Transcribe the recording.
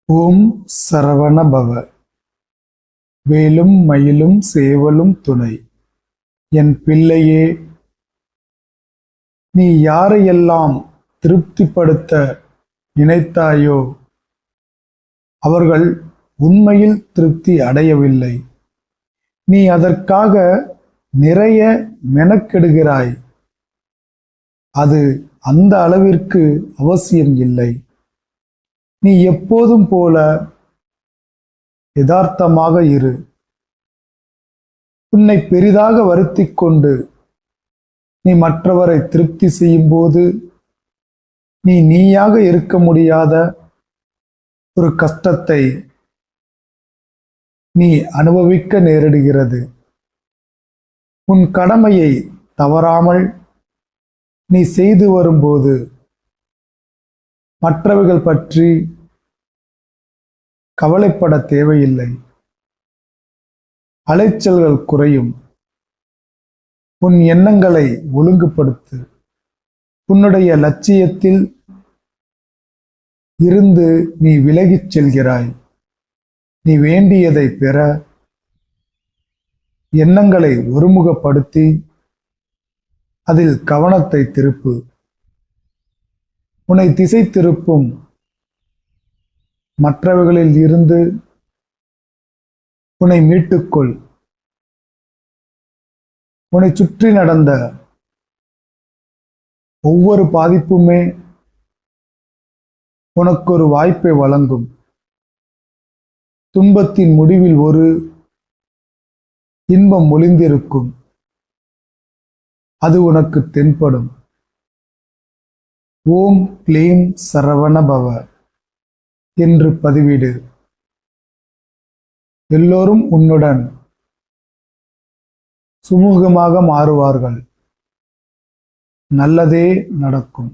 ஓம் சரவண பவ. வேலும் மயிலும் சேவலும் துணை. என் பிள்ளையே, நீ யாரையெல்லாம் திருப்திப்படுத்த நினைத்தாயோ அவர்கள் உண்மையில் திருப்தி அடையவில்லை. நீ அதற்காக நிறைய மெனக்கெடுகிறாய். அது அந்த அளவிற்கு அவசியம் இல்லை. நீ எப்போதும் போல யதார்த்தமாக இரு. உன்னை பெரிதாக வருத்திக் கொண்டு நீ மற்றவரை திருப்தி செய்யும் போது நீ நீயாக இருக்க முடியாத ஒரு கஷ்டத்தை நீ அனுபவிக்க நேரிடுகிறது. உன் கடமையை தவறாமல் நீ செய்து வரும்போது மற்றவர்கள் பற்றி கவலைப்பட தேவையில்லை. அலைச்சல்கள் குறையும். உன் எண்ணங்களை ஒழுங்குபடுத்து. உன்னுடைய லட்சியத்தில் இருந்து நீ விலகிச் செல்கிறாய். நீ வேண்டியதை பெற எண்ணங்களை ஒருமுகப்படுத்தி அதில் கவனத்தை திருப்பு. உன்னை திசை திருப்பும் மற்றவர்களில் இருந்து உன்னை மீட்டுக்கொள். உன்னை சுற்றி நடந்த ஒவ்வொரு பாதிப்புமே உனக்கு ஒரு வாய்ப்பை வழங்கும். துன்பத்தின் முடிவில் ஒரு இன்பம் ஒளிந்திருக்கும். அது உனக்கு தென்படும். ஓம் க்ளீம் சரவண பவ என்று பதிவிடு. எல்லோரும் உன்னுடன் சுமூகமாக மாறுவார்கள். நல்லதே நடக்கும்.